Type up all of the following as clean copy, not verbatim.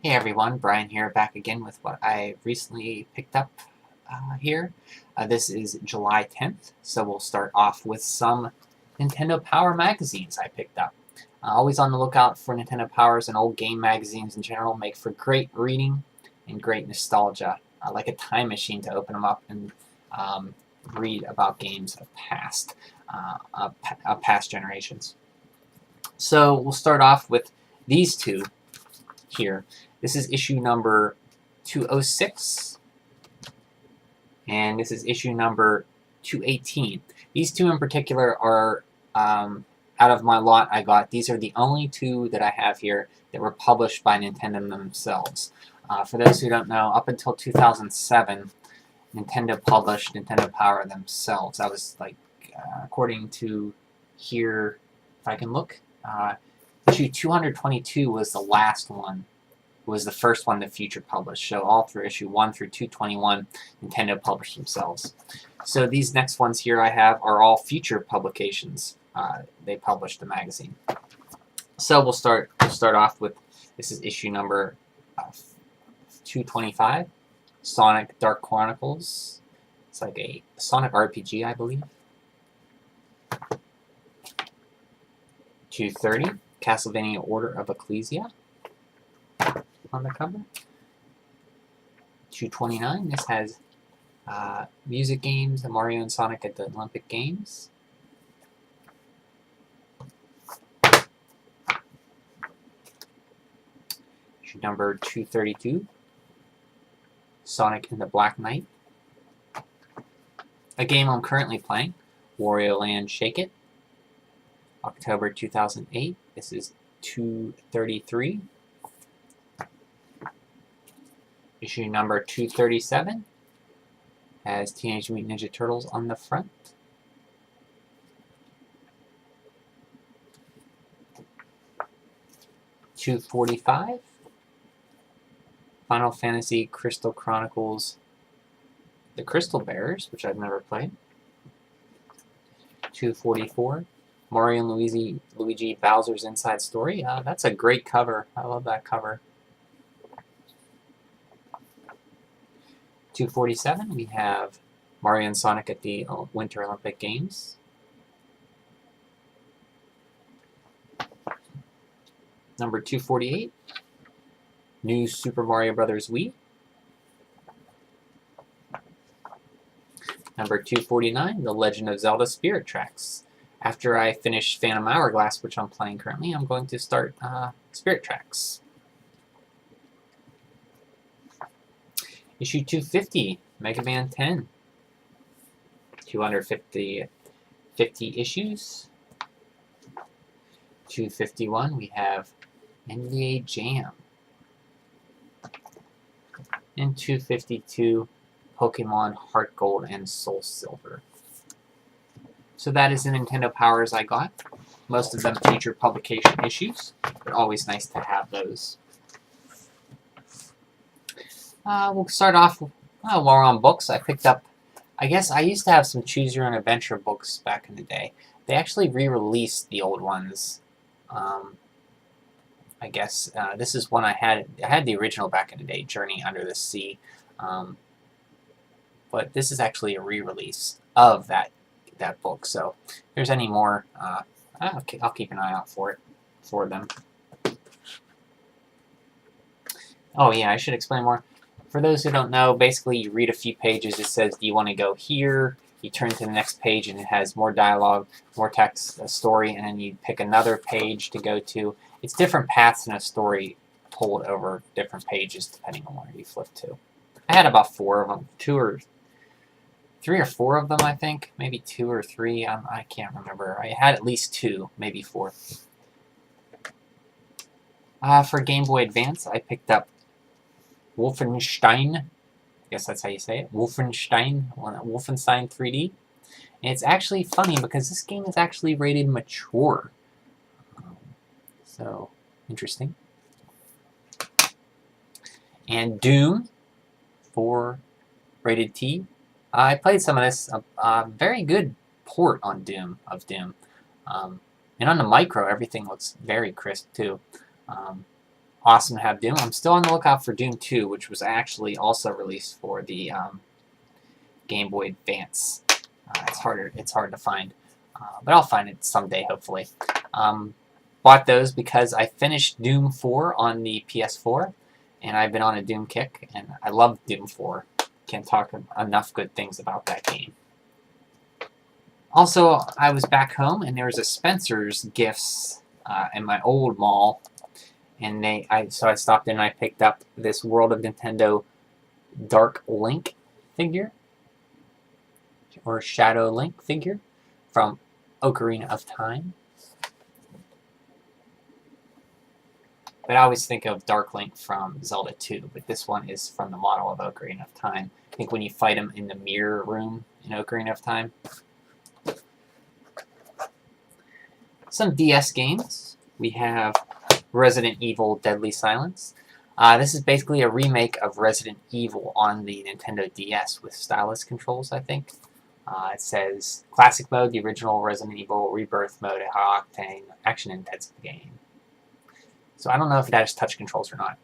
Hey everyone, Brian here, back again with what I recently picked up here. This is July 10th, so we'll start off with some Nintendo Power magazines I picked up. Always on the lookout for Nintendo Powers, and old game magazines in general make for great reading and great nostalgia. Like a time machine to open them up and read about games of past generations. So we'll start off with these two here. This is issue number 206, and this is issue number 218. These two in particular are, out of my lot I got, these are the only two that I have here that were published by Nintendo themselves. For those who don't know, up until 2007, Nintendo published Nintendo Power themselves. That was like, according to here, if I can look, issue 222 was the last one. Was the first one that Future published. So all through issue 1 through 221, Nintendo published themselves. So these next ones here I have are all Future publications. They published the magazine. So we'll start off with, this is issue number 225, Sonic Dark Chronicles. It's like a Sonic RPG, I believe. 230, Castlevania Order of Ecclesia on the cover. 229, this has music games, Mario and Sonic at the Olympic Games. Issue number 232, Sonic and the Black Knight. A game I'm currently playing, Wario Land Shake It, October 2008. This is 233. Issue number 237 has Teenage Mutant Ninja Turtles on the front. $245, Final Fantasy Crystal Chronicles, The Crystal Bearers, which I've never played. $244, Mario and Luigi Bowser's Inside Story. That's a great cover. I love that cover. $247, we have Mario and Sonic at the Winter Olympic Games. Number 248, New Super Mario Bros. Wii. Number 249, The Legend of Zelda Spirit Tracks. After I finish Phantom Hourglass, which I'm playing currently, I'm going to start Spirit Tracks. Issue 250, Mega Man 10. 250 issues. 251, we have NBA Jam. And 252, Pokemon Heart Gold and Soul Silver. So that is the Nintendo Powers I got. Most of them feature publication issues, but always nice to have those. We'll start off, while we're on books, I picked up, I guess I used to have some Choose Your Own Adventure books back in the day. They actually re-released the old ones. I guess this is one I had the original back in the day, Journey Under the Sea. But this is actually a re-release of that book. So if there's any more, I'll keep an eye out for them. Oh yeah, I should explain more. For those who don't know, basically you read a few pages, it says, do you want to go here? You turn to the next page and it has more dialogue, more text, a story, and then you pick another page to go to. It's different paths in a story told over different pages depending on where you flip to. I had about 4 of them, 3 or 4 of them, I think. Maybe 2 or 3, I can't remember. I had at least 2, maybe 4. For Game Boy Advance, I picked up Wolfenstein. I guess that's how you say it. Wolfenstein 3D. And it's actually funny because this game is actually rated mature. So, interesting. And Doom for rated T. I played some of this. Very good port on Doom. And on the micro, everything looks very crisp too. awesome to have Doom. I'm still on the lookout for Doom 2, which was actually also released for the Game Boy Advance. It's hard to find, but I'll find it someday, hopefully. Bought those because I finished Doom 4 on the PS4, and I've been on a Doom kick, and I love Doom 4. Can't talk enough good things about that game. Also, I was back home, and there was a Spencer's Gifts in my old mall, and so I stopped in and I picked up this World of Nintendo Dark Link figure, or Shadow Link figure, from Ocarina of Time. But I always think of Dark Link from Zelda 2, but this one is from the model of Ocarina of Time. I think when you fight him in the mirror room in Ocarina of Time. Some DS games. We have Resident Evil Deadly Silence. This is basically a remake of Resident Evil on the Nintendo DS with stylus controls, I think. It says Classic Mode, the original Resident Evil, Rebirth Mode, a high-octane, action-intensive game. So I don't know if it has touch controls or not.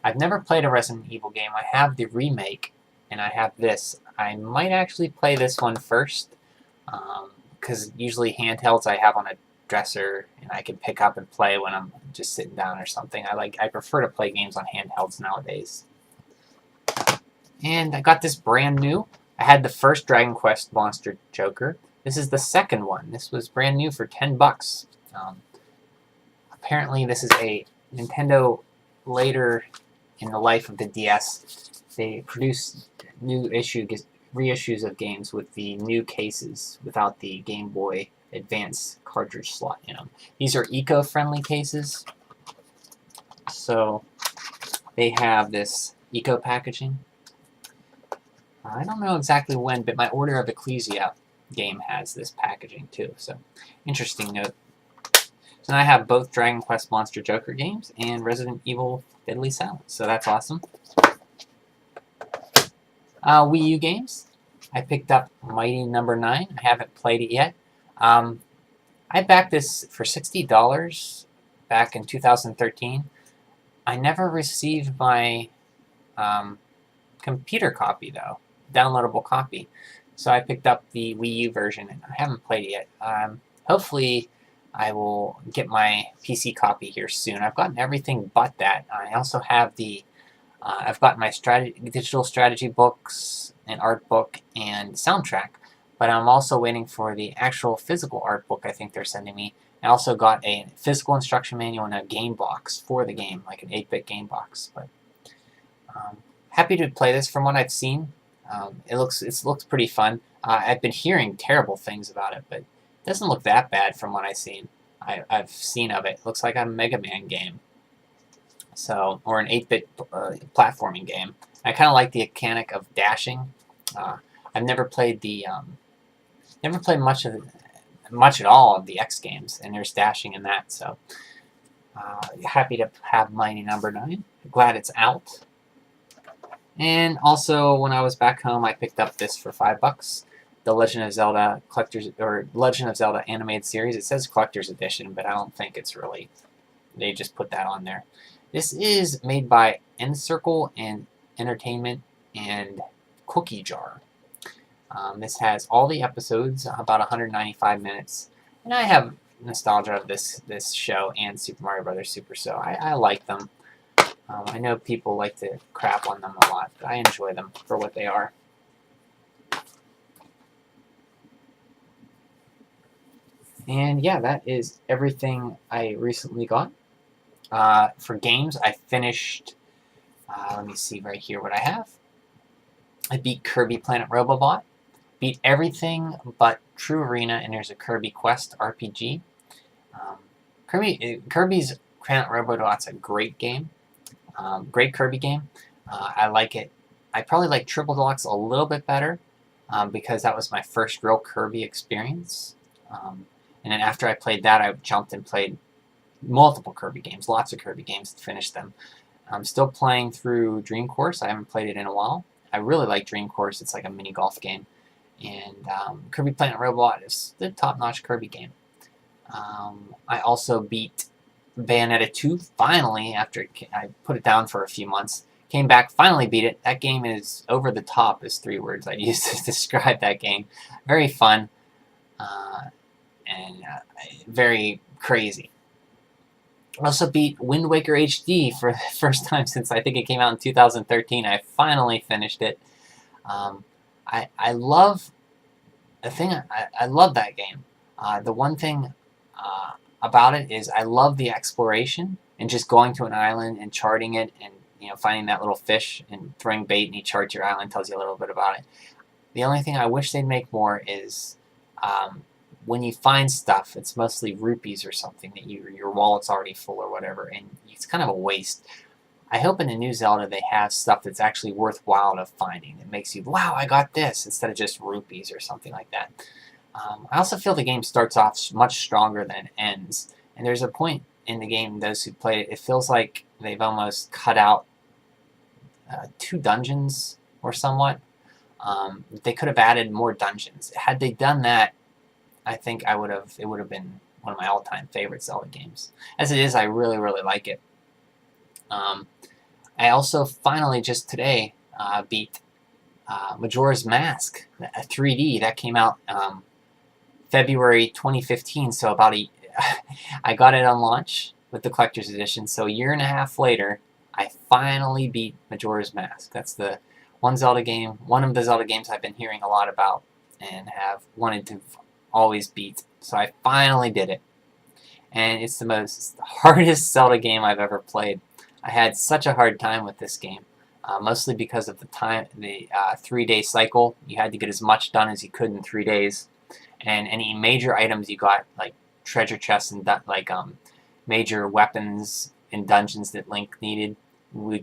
I've never played a Resident Evil game. I have the remake, and I have this. I might actually play this one first, because usually handhelds I have on a dresser, and I can pick up and play when I'm just sitting down or something. I prefer to play games on handhelds nowadays. And I got this brand new. I had the first Dragon Quest Monster Joker. This is the second one. This was brand new for $10. Apparently, this is a Nintendo later in the life of the DS. They produce new reissues of games with the new cases without the Game Boy Advance cartridge slot in them. These are eco-friendly cases, so they have this eco packaging. I don't know exactly when, but my Order of Ecclesia game has this packaging too. So, interesting note. So now I have both Dragon Quest Monster Joker games and Resident Evil Deadly Silence. So that's awesome. Wii U games. I picked up Mighty Number 9. I haven't played it yet. I backed this for $60 back in 2013. I never received my computer copy, though. Downloadable copy. So I picked up the Wii U version, and I haven't played it yet. Hopefully, I will get my PC copy here soon. I've gotten everything but that. I also have I've got my digital strategy books, an art book, and soundtrack. But I'm also waiting for the actual physical art book I think they're sending me. I also got a physical instruction manual and a game box for the game, like an 8-bit game box. But happy to play this from what I've seen. It looks pretty fun. I've been hearing terrible things about it, but it doesn't look that bad from what I've seen. I've seen of it. It looks like a Mega Man game, or an 8-bit platforming game. I kind of like the mechanic of dashing. I've never played much at all of the X games, and there's dashing in that. So happy to have Mighty Number 9. Glad it's out. And also, when I was back home, I picked up this for $5. The Legend of Zelda Legend of Zelda Animated Series. It says Collector's Edition, but I don't think it's really. They just put that on there. This is made by Encircle and Entertainment and Cookie Jar. This has all the episodes, about 195 minutes, and I have nostalgia of this show and Super Mario Bros. Super, so I like them. I know people like to crap on them a lot, but I enjoy them for what they are. And yeah, that is everything I recently got. For games, I finished, let me see right here what I have. I beat Kirby Planet Robobot, beat everything but True Arena, and there's a Kirby Quest RPG. Kirby's Planet Robobot's a great game. Great Kirby game. I like it. I probably like Triple Deluxe a little bit better because that was my first real Kirby experience. And then after I played that, I jumped and played multiple Kirby games, lots of Kirby games, to finish them. I'm still playing through Dream Course. I haven't played it in a while. I really like Dream Course. It's like a mini golf game. And Kirby Planet Robot is the top-notch Kirby game. I also beat Bayonetta 2, finally, after I put it down for a few months, came back, finally beat it. That game is over the top, is 3 words I'd use to describe that game. Very fun, and very crazy. I also beat Wind Waker HD for the first time since I think it came out in 2013. I finally finished it. I love the thing. I love that game. The one thing about it is I love the exploration and just going to an island and charting it and finding that little fish and throwing bait and he charts your island, tells you a little bit about it. The only thing I wish they'd make more is when you find stuff, it's mostly rupees or something that your wallet's already full or whatever, and it's kind of a waste. I hope in the new Zelda they have stuff that's actually worthwhile of finding. That makes you, wow, I got this, instead of just rupees or something like that. I also feel the game starts off much stronger than it ends. And there's a point in the game, those who play it, it feels like they've almost cut out 2 dungeons or somewhat. They could have added more dungeons. Had they done that, I think it would have been one of my all-time favorite Zelda games. As it is, I really, really like it. I also finally just today beat Majora's Mask, a 3D that came out February 2015. So about I got it on launch with the collector's edition. So a year and a half later, I finally beat Majora's Mask. That's the one of the Zelda games I've been hearing a lot about and have wanted to always beat. So I finally did it, and it's the hardest Zelda game I've ever played. I had such a hard time with this game, mostly because of the 3-day cycle. You had to get as much done as you could in 3 days, and any major items you got, like treasure chests and major weapons and dungeons that Link needed,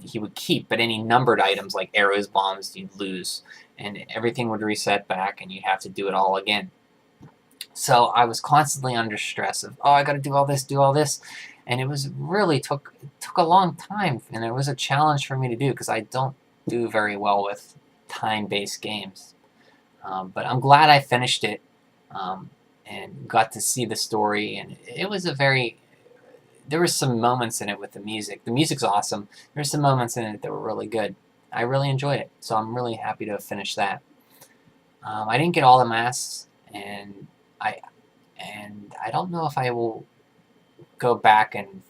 he would keep. But any numbered items like arrows, bombs, you'd lose, and everything would reset back, and you'd have to do it all again. So I was constantly under stress of, oh, I got to do all this. And it was really took a long time, and it was a challenge for me to do because I don't do very well with time-based games. But I'm glad I finished it and got to see the story, and it was there were some moments in it with the music. The music's awesome. There's some moments in it that were really good. I really enjoyed it, so I'm really happy to have finished that. I didn't get all the masks, and I don't know if I will go back and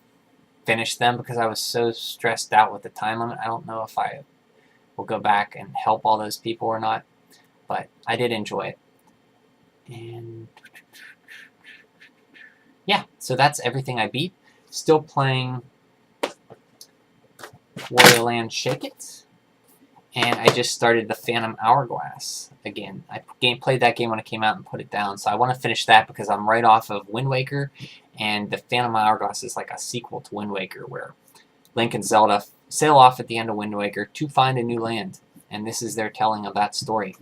finish them because I was so stressed out with the time limit. I don't know if I will go back and help all those people or not, but I did enjoy it. And yeah, so that's everything I beat. Still playing Wario Land Shake It, and I just started the Phantom Hourglass again. I played that game when it came out and put it down, so I want to finish that because I'm right off of Wind Waker, and the Phantom Hourglass is like a sequel to Wind Waker where Link and Zelda sail off at the end of Wind Waker to find a new land, and this is their telling of that story.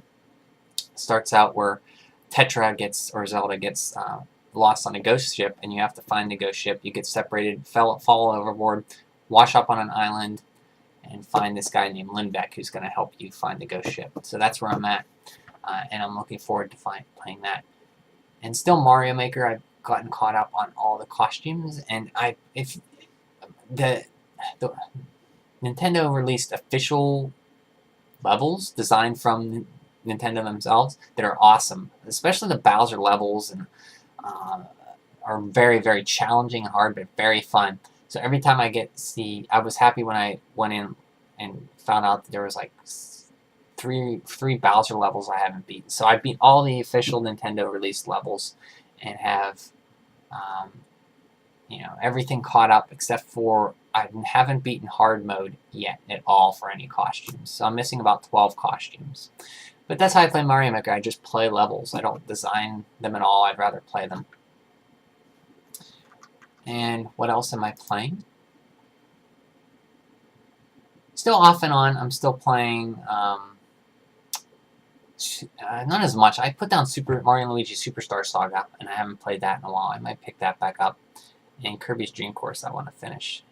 It starts out where Zelda gets lost on a ghost ship, and you have to find the ghost ship. You get separated, fall overboard, wash up on an island, and find this guy named Lindbeck who's going to help you find the ghost ship. So that's where I'm at, and I'm looking forward to playing that. And still Mario Maker, I've gotten caught up on all the costumes, and if the Nintendo released official levels designed from Nintendo themselves that are awesome, especially the Bowser levels, and are very, very challenging and hard, but very fun. So every time I was happy when I went in and found out that there was like three Bowser levels I haven't beaten. So I beat all the official Nintendo released levels and have everything caught up except for I haven't beaten hard mode yet at all for any costumes. So I'm missing about 12 costumes. But that's how I play Mario Maker. I just play levels. I don't design them at all. I'd rather play them. And what else am I playing? Still off and on. I'm still playing, not as much. I put down Super Mario and Luigi Superstar Saga, and I haven't played that in a while. I might pick that back up. And Kirby's Dream Course I want to finish,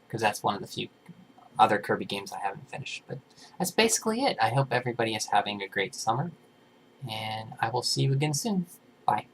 because that's one of the few other Kirby games I haven't finished. But that's basically it. I hope everybody is having a great summer, and I will see you again soon. Bye.